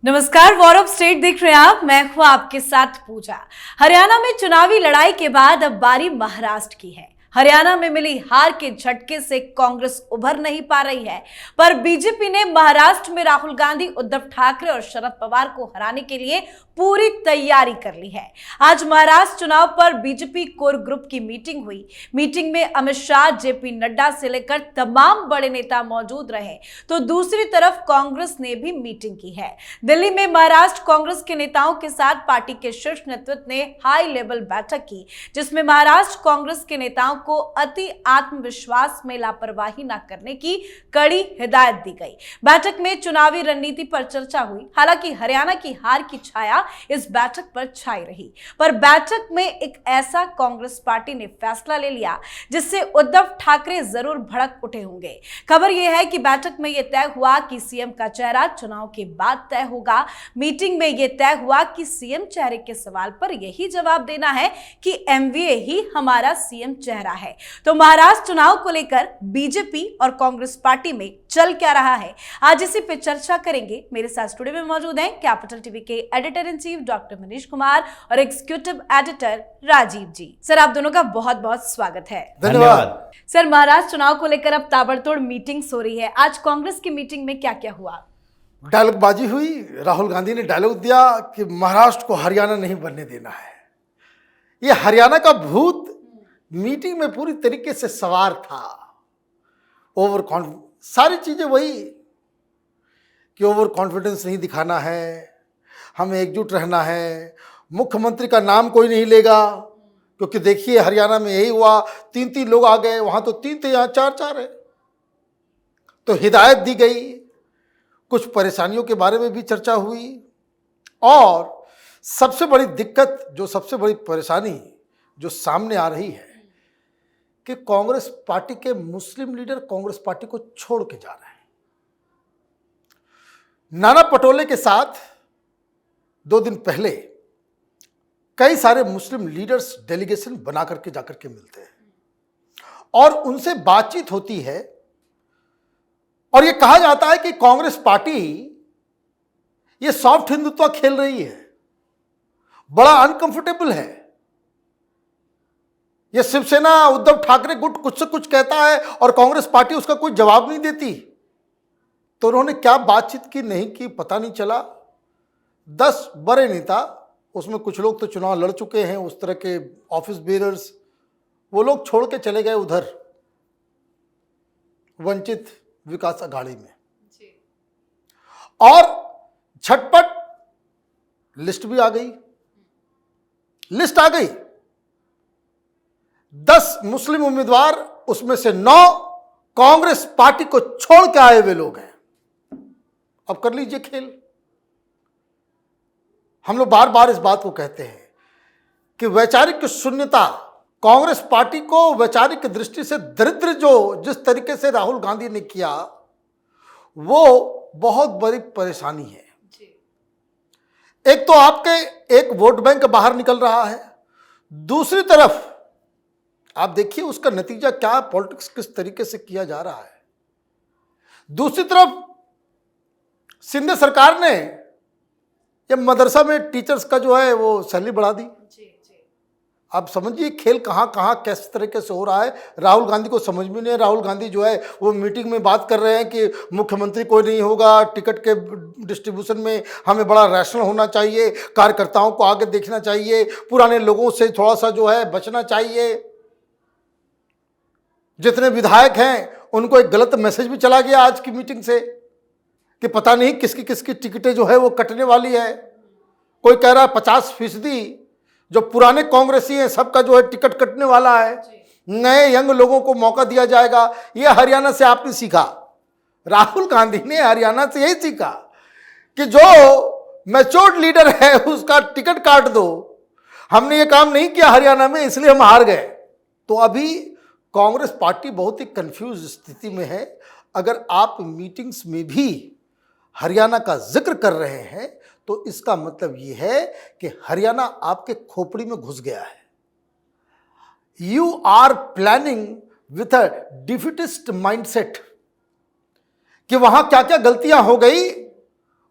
नमस्कार, war of state देख रहे हैं आप। मैं हूं आपके साथ पूजा। हरियाणा में चुनावी लड़ाई के बाद अब बारी महाराष्ट्र की है। हरियाणा में मिली हार के झटके से कांग्रेस उभर नहीं पा रही है, पर बीजेपी ने महाराष्ट्र में राहुल गांधी, उद्धव ठाकरे और शरद पवार को हराने के लिए पूरी तैयारी कर ली है। आज महाराष्ट्र चुनाव पर बीजेपी कोर ग्रुप की मीटिंग हुई। मीटिंग में अमित शाह, जेपी नड्डा से लेकर तमाम बड़े नेता मौजूद रहे, तो दूसरी तरफ कांग्रेस ने भी मीटिंग की है। दिल्ली में महाराष्ट्र कांग्रेस के नेताओं के साथ पार्टी के शीर्ष नेतृत्व ने हाई लेवल बैठक की, जिसमें महाराष्ट्र कांग्रेस के नेताओं को अति आत्मविश्वास में लापरवाही न करने की कड़ी हिदायत दी गई। बैठक में चुनावी रणनीति पर चर्चा हुई। हालांकि हरियाणा की हार की छाया इस बैठक पर छाई रही, पर बैठक में एक ऐसा कांग्रेस पार्टी ने फैसला ले लिया जिससे उद्धव ठाकरे जरूर भड़क उठे होंगे। खबर यह है कि बैठक में यह तय हुआ कि सीएम का चेहरा चुनाव के बाद तय होगा। मीटिंग में यह तय हुआ कि सीएम चेहरे के सवाल पर यही जवाब देना है कि एमवीए ही हमारा सीएम चेहरा है। तो महाराष्ट्र चुनाव को लेकर बीजेपी और कांग्रेस पार्टी में चल क्या रहा है, आज इसी पे चर्चा करेंगे। मेरे साथ स्टूडियो में मौजूद हैं कैपिटल टीवी के editor in chief doctor Manish Kumar और एग्जीक्यूटिव एडिटर राजीव जी। सर, आप दोनों का बहुत बहुत स्वागत है। धन्यवाद। सर, महाराष्ट्र चुनाव को लेकर अब ताबड़तोड़ मीटिंग्स हो रही है। आज कांग्रेस की मीटिंग में क्या क्या हुआ? डायलॉगबाजी हुई। राहुल गांधी ने डायलॉग दिया कि महाराष्ट्र को हरियाणा नहीं बनने देना है। ये हरियाणा का भूत मीटिंग में पूरी तरीके से सवार था। ओवर कॉन्फिडेंस, सारी चीजें वही कि ओवर कॉन्फिडेंस नहीं दिखाना है, हमें एकजुट रहना है, मुख्यमंत्री का नाम कोई नहीं लेगा, क्योंकि देखिए हरियाणा में यही हुआ, 3-3 लोग आ गए, वहां तो 3 थे, यहां 4-4 है। तो हिदायत दी गई, कुछ परेशानियों के बारे में भी चर्चा हुई, और सबसे बड़ी दिक्कत, जो सबसे बड़ी परेशानी जो सामने आ रही है कि कांग्रेस पार्टी के मुस्लिम लीडर कांग्रेस पार्टी को छोड़ के जा रहे हैं। नाना पटोले के साथ 2 दिन पहले कई सारे मुस्लिम लीडर्स डेलीगेशन बना करके जाकर के मिलते हैं और उनसे बातचीत होती है, और यह कहा जाता है कि कांग्रेस पार्टी ये सॉफ्ट हिंदुत्व खेल रही है, बड़ा अनकंफर्टेबल है। ये शिवसेना, उद्धव ठाकरे गुट कुछ से कुछ कहता है और कांग्रेस पार्टी उसका कोई जवाब नहीं देती। तो उन्होंने क्या बातचीत की, नहीं की, पता नहीं चला। 10 बड़े नेता, उसमें कुछ लोग तो चुनाव लड़ चुके हैं, उस तरह के ऑफिस बेरर्स, वो लोग छोड़ के चले गए उधर वंचित विकास अघाड़ी में। और झटपट लिस्ट भी आ गई। लिस्ट आ गई, 10 मुस्लिम उम्मीदवार, उसमें से 9 कांग्रेस पार्टी को छोड़ के आए हुए लोग हैं। अब कर लीजिए खेल। हम लोग बार बार इस बात को कहते हैं कि वैचारिक शून्यता, कांग्रेस पार्टी को वैचारिक दृष्टि से दरिद्र जो जिस तरीके से राहुल गांधी ने किया, वो बहुत बड़ी परेशानी है। एक तो आपके एक वोट बैंक बाहर निकल रहा है, दूसरी तरफ आप देखिए उसका नतीजा क्या, पॉलिटिक्स किस तरीके से किया जा रहा है। दूसरी तरफ सिंध सरकार ने ये मदरसा में टीचर्स का जो है वो सैलरी बढ़ा दी। आप समझिए खेल कहां कहां किस तरीके से हो रहा है। राहुल गांधी को समझ में नहीं है। राहुल गांधी जो है वो मीटिंग में बात कर रहे हैं कि मुख्यमंत्री कोई नहीं होगा, टिकट के डिस्ट्रीब्यूशन में हमें बड़ा रैशनल होना चाहिए, कार्यकर्ताओं को आगे देखना चाहिए, पुराने लोगों से थोड़ा सा जो है बचना चाहिए। जितने विधायक हैं उनको एक गलत मैसेज भी चला गया आज की मीटिंग से कि पता नहीं किसकी किसकी टिकटें जो है वो कटने वाली है। कोई कह रहा है 50% जो पुराने कांग्रेसी हैं सबका जो है टिकट कटने वाला है, नए यंग लोगों को मौका दिया जाएगा। ये हरियाणा से आपने सीखा, राहुल गांधी ने हरियाणा से यही सीखा कि जो मैच्योर्ड लीडर है उसका टिकट काट दो। हमने ये काम नहीं किया हरियाणा में, इसलिए हम हार गए। तो अभी कांग्रेस पार्टी बहुत ही कंफ्यूज स्थिति में है। अगर आप मीटिंग्स में भी हरियाणा का जिक्र कर रहे हैं तो इसका मतलब यह है कि हरियाणा आपके खोपड़ी में घुस गया है। You are planning with a defeatist mindset कि वहां क्या क्या गलतियां हो गई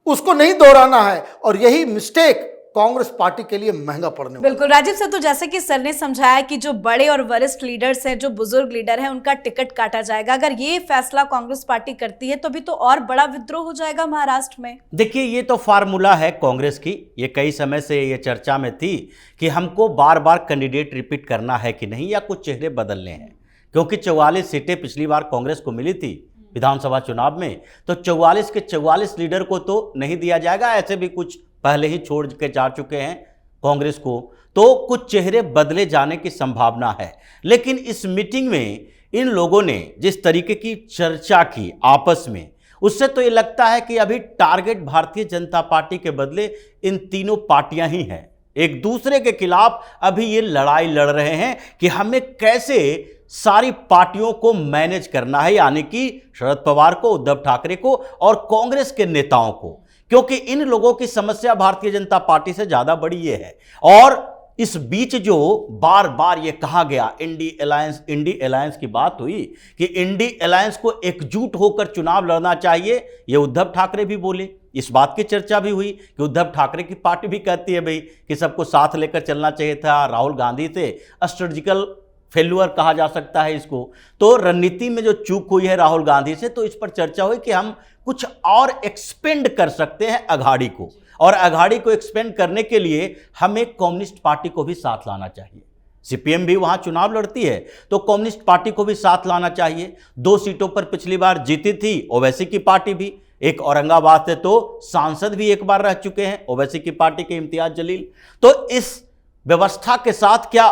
उसको नहीं दोहराना है, और यही मिस्टेक कांग्रेस पार्टी के लिए महंगा पड़ने वाला। बिल्कुल राजीव सर, तो जैसे कि सर ने समझाया कि जो बड़े और वरिष्ठ लीडर्स हैं, जो बुजुर्ग लीडर हैं, उनका टिकट काटा जाएगा। अगर ये फैसला कांग्रेस पार्टी करती है तो भी तो और बड़ा विद्रोह हो जाएगा महाराष्ट्र में। देखिए, ये तो फार्मूला है कांग्रेस की। ये कई समय से ये चर्चा में थी कि हमको बार बार कैंडिडेट रिपीट करना है कि नहीं, या कुछ चेहरे बदलने हैं, क्योंकि 44 सीटें पिछली बार कांग्रेस को मिली थी विधानसभा चुनाव में, तो 44 के 44 लीडर को तो नहीं दिया जाएगा। ऐसे भी कुछ पहले ही छोड़ के जा चुके हैं कांग्रेस को, तो कुछ चेहरे बदले जाने की संभावना है। लेकिन इस मीटिंग में इन लोगों ने जिस तरीके की चर्चा की आपस में, उससे तो ये लगता है कि अभी टारगेट भारतीय जनता पार्टी के बदले इन तीनों पार्टियां ही हैं। एक दूसरे के खिलाफ अभी ये लड़ाई लड़ रहे हैं कि हमें कैसे सारी पार्टियों को मैनेज करना है, यानी कि शरद पवार को, उद्धव ठाकरे को और कांग्रेस के नेताओं को, क्योंकि इन लोगों की समस्या भारतीय जनता पार्टी से ज्यादा बड़ी ये है। और इस बीच जो बार बार ये कहा गया इंडी अलायंस की बात हुई कि इंडी अलायंस को एकजुट होकर चुनाव लड़ना चाहिए, ये उद्धव ठाकरे भी बोले। इस बात की चर्चा भी हुई कि उद्धव ठाकरे की पार्टी भी कहती है भाई कि सबको साथ लेकर चलना चाहिए था। राहुल गांधी से स्ट्रेटेजिकल फेल्यूअर कहा जा सकता है इसको। तो रणनीति में जो चूक हुई है राहुल गांधी से, तो इस पर चर्चा हुई कि हम कुछ और एक्सपेंड कर सकते हैं अघाड़ी को, और अघाड़ी को एक्सपेंड करने के लिए हमें कम्युनिस्ट पार्टी को भी साथ लाना चाहिए। सीपीएम भी वहां चुनाव लड़ती है, तो कम्युनिस्ट पार्टी को भी साथ लाना चाहिए। 2 सीटों पर पिछली बार जीती थी ओवैसी की पार्टी भी, एक औरंगाबाद से तो सांसद भी एक बार रह चुके हैं ओवैसी की पार्टी के इम्तियाज जलील। तो इस व्यवस्था के साथ क्या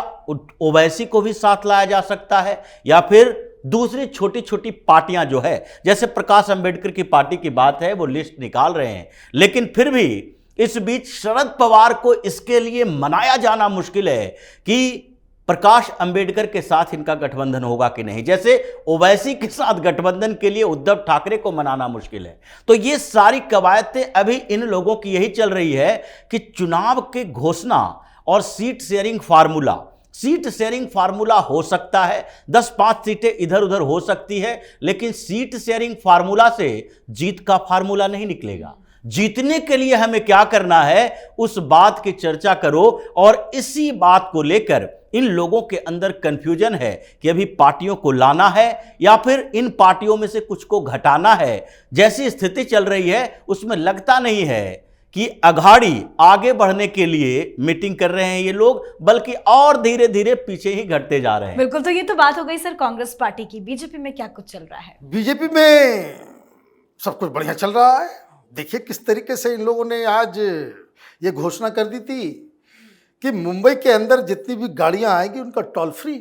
ओवैसी को भी साथ लाया जा सकता है, या फिर दूसरी छोटी छोटी पार्टियां जो है, जैसे प्रकाश अंबेडकर की पार्टी की बात है, वो लिस्ट निकाल रहे हैं। लेकिन फिर भी इस बीच शरद पवार को इसके लिए मनाया जाना मुश्किल है कि प्रकाश अंबेडकर के साथ इनका गठबंधन होगा कि नहीं। जैसे ओवैसी के साथ गठबंधन के लिए उद्धव ठाकरे को मनाना मुश्किल है। तो ये सारी कवायतें अभी इन लोगों की यही चल रही है कि चुनाव की घोषणा और सीट शेयरिंग फार्मूला हो सकता है, 10-5 सीटें इधर उधर हो सकती है, लेकिन सीट शेयरिंग फार्मूला से जीत का फार्मूला नहीं निकलेगा। जीतने के लिए हमें क्या करना है, उस बात की चर्चा करो। और इसी बात को लेकर इन लोगों के अंदर कंफ्यूजन है कि अभी पार्टियों को लाना है या फिर इन पार्टियों में से कुछ को घटाना है। जैसी स्थिति चल रही है उसमें लगता नहीं है कि अघाड़ी आगे बढ़ने के लिए मीटिंग कर रहे हैं ये लोग, बल्कि और धीरे धीरे पीछे ही घटते जा रहे हैं। बिल्कुल, तो ये तो बात हो गई सर कांग्रेस पार्टी की। बीजेपी में क्या कुछ चल रहा है? बीजेपी में सब कुछ बढ़िया चल रहा है। देखिए किस तरीके से इन लोगों ने आज ये घोषणा कर दी थी कि मुंबई के अंदर जितनी भी गाड़ियां आएंगी उनका टोल फ्री,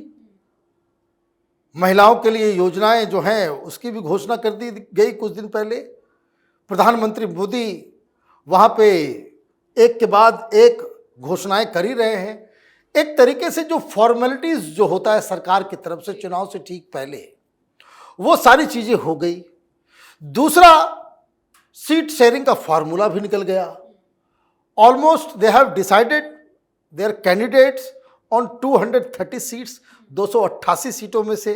महिलाओं के लिए योजनाएं जो हैं उसकी भी घोषणा कर दी गई कुछ दिन पहले। प्रधानमंत्री मोदी वहाँ पे एक के बाद एक घोषणाएं कर ही रहे हैं। एक तरीके से जो फॉर्मेलिटीज जो होता है सरकार की तरफ से चुनाव से ठीक पहले, वो सारी चीजें हो गई। दूसरा, सीट शेयरिंग का फॉर्मूला भी निकल गया। Almost they have decided their candidates on 230 seats, 288 सीटों में से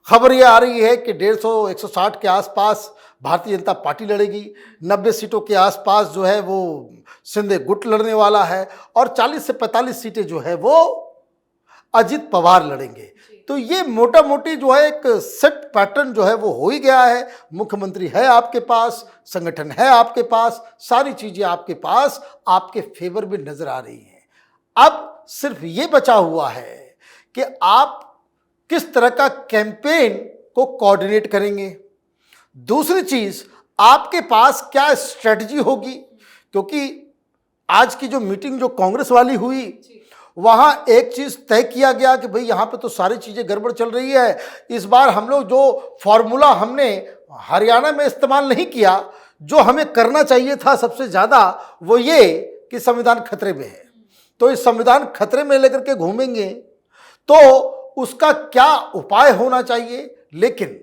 खबर ये आ रही है कि 150-160 के आसपास भारतीय जनता पार्टी लड़ेगी, 90 सीटों के आसपास जो है वो शिंदे गुट लड़ने वाला है, और 40 से 45 सीटें जो है वो अजित पवार लड़ेंगे। तो ये मोटा मोटी जो है एक सेट पैटर्न जो है वो हो ही गया है। मुख्यमंत्री है आपके पास, संगठन है आपके पास, सारी चीजें आपके पास आपके फेवर में नजर आ रही हैं। अब सिर्फ ये बचा हुआ है कि आप किस तरह का कैंपेन को कोऑर्डिनेट करेंगे। दूसरी चीज, आपके पास क्या स्ट्रेटजी होगी, क्योंकि आज की जो मीटिंग जो कांग्रेस वाली हुई वहां एक चीज तय किया गया कि भाई यहां पे तो सारी चीजें गड़बड़ चल रही है। इस बार हम लोग जो फॉर्मूला हमने हरियाणा में इस्तेमाल नहीं किया, जो हमें करना चाहिए था सबसे ज्यादा, वो ये कि संविधान खतरे में है। तो इस संविधान खतरे में लेकर के घूमेंगे तो उसका क्या उपाय होना चाहिए। लेकिन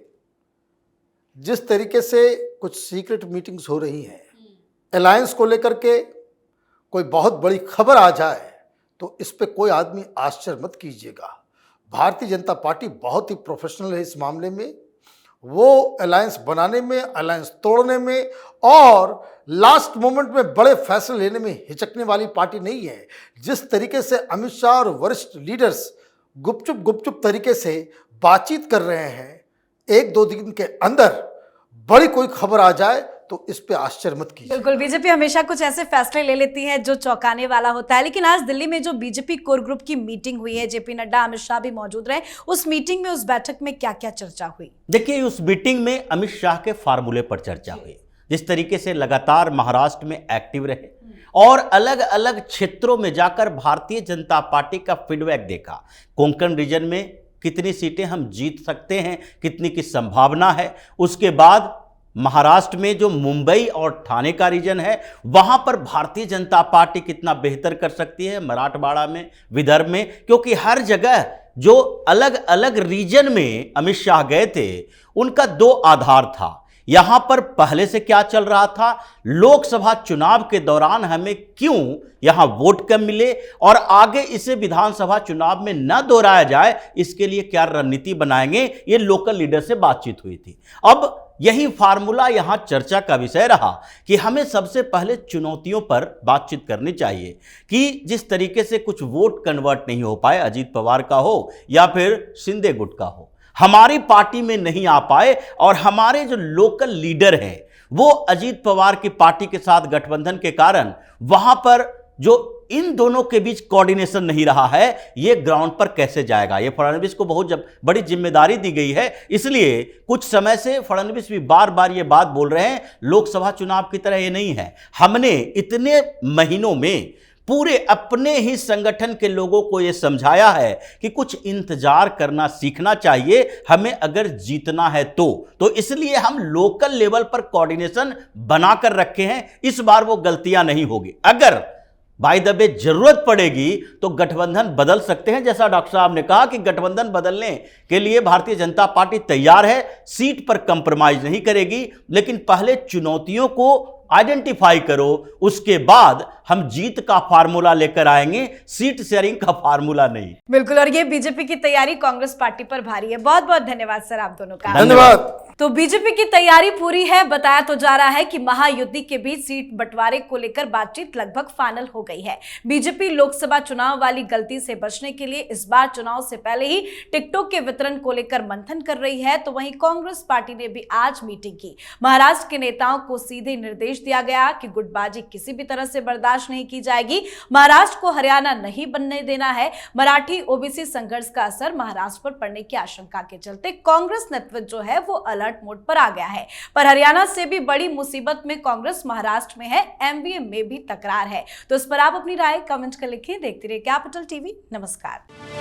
जिस तरीके से कुछ सीक्रेट मीटिंग्स हो रही हैं अलायंस को लेकर के, कोई बहुत बड़ी खबर आ जाए तो इस पे कोई आदमी आश्चर्य मत कीजिएगा। भारतीय जनता पार्टी बहुत ही प्रोफेशनल है इस मामले में। वो अलायंस बनाने में, अलायंस तोड़ने में और लास्ट मोमेंट में बड़े फैसले लेने में हिचकने वाली पार्टी नहीं है। जिस तरीके से अमित शाह और वरिष्ठ लीडर्स गुपचुप तरीके से बातचीत कर रहे हैं, 1-2 दिन के अंदर बड़ी कोई खबर आ जाए तो इस पे आश्चर्य मत कीजिए। बिल्कुल, बीजेपी हमेशा कुछ ऐसे फैसले ले लेती है जो चौंकाने वाला होता है। लेकिन आज दिल्ली में जो बीजेपी कोर ग्रुप की मीटिंग हुई है, जेपी नड्डा, अमित शाह भी मौजूद रहे, उस मीटिंग में, उस बैठक में क्या क्या चर्चा हुई? देखिए, उस मीटिंग में अमित शाह के फार्मूले पर चर्चा हुई। जिस तरीके से लगातार महाराष्ट्र में एक्टिव रहे और अलग अलग क्षेत्रों में जाकर भारतीय जनता पार्टी का फीडबैक देखा। कोंकण रीजन में कितनी सीटें हम जीत सकते हैं, कितनी की संभावना है। उसके बाद महाराष्ट्र में जो मुंबई और ठाणे का रीजन है, वहां पर भारतीय जनता पार्टी कितना बेहतर कर सकती है, मराठवाड़ा में, विदर्भ में, क्योंकि हर जगह जो अलग अलग रीजन में अमित शाह गए थे उनका 2 आधार था। यहां पर पहले से क्या चल रहा था, लोकसभा चुनाव के दौरान हमें क्यों यहां वोट कम मिले और आगे इसे विधानसभा चुनाव में न दोहराया जाए, इसके लिए क्या रणनीति बनाएंगे, ये लोकल लीडर से बातचीत हुई थी। अब यही फार्मूला यहां चर्चा का विषय रहा कि हमें सबसे पहले चुनौतियों पर बातचीत करनी चाहिए कि जिस तरीके से कुछ वोट कन्वर्ट नहीं हो पाए, अजीत पवार का हो या फिर शिंदे गुट का हो, हमारी पार्टी में नहीं आ पाए और हमारे जो लोकल लीडर हैं वो अजीत पवार की पार्टी के साथ गठबंधन के कारण वहां पर जो इन दोनों के बीच कोऑर्डिनेशन नहीं रहा है, ये ग्राउंड पर कैसे जाएगा। ये फडणवीस को बहुत बड़ी जिम्मेदारी दी गई है। इसलिए कुछ समय से फडणवीस भी बार बार ये बात बोल रहे हैं, लोकसभा चुनाव की तरह ये नहीं है। हमने इतने महीनों में पूरे अपने ही संगठन के लोगों को यह समझाया है कि कुछ इंतजार करना सीखना चाहिए हमें अगर जीतना है तो इसलिए हम लोकल लेवल पर कोऑर्डिनेशन बनाकर रखे हैं। इस बार वो गलतियां नहीं होगी। अगर बाय द वे जरूरत पड़ेगी तो गठबंधन बदल सकते हैं। जैसा डॉक्टर साहब ने कहा कि गठबंधन बदलने के लिए भारतीय जनता पार्टी तैयार है, सीट पर कंप्रोमाइज नहीं करेगी, लेकिन पहले चुनौतियों को आइडेंटिफाई करो, उसके बाद हम जीत का फार्मूला लेकर आएंगे, सीट शेयरिंग का फार्मूला नहीं। बिल्कुल, और ये बीजेपी की तैयारी कांग्रेस पार्टी पर भारी है। बहुत बहुत धन्यवाद सर आप दोनों का। धन्यवाद। तो बीजेपी की तैयारी पूरी है। बताया तो जा रहा है कि महायुति के बीच सीट बंटवारे को लेकर बातचीत लगभग फाइनल हो गई है। बीजेपी लोकसभा चुनाव वाली गलती से बचने के लिए इस बार चुनाव से पहले ही टिकटों के वितरण को लेकर मंथन कर रही है। तो वहीं कांग्रेस पार्टी ने भी आज मीटिंग की। महाराष्ट्र के नेताओं को सीधे निर्देश दिया गया कि गुटबाजी किसी भी तरह से बर्दाश्त नहीं की जाएगी। महाराष्ट्र को हरियाणा नहीं बनने देना है। मराठी ओबीसी संघर्ष का असर महाराष्ट्र पर पड़ने की आशंका के चलते कांग्रेस नेतृत्व जो है वो अलर्ट मोड पर आ गया है। पर हरियाणा से भी बड़ी मुसीबत में कांग्रेस महाराष्ट्र में है, एमवीए में भी तकरार है। तो इस पर आप अपनी राय कमेंट कर लिखिए। देखते रहिए कैपिटल टीवी। नमस्कार।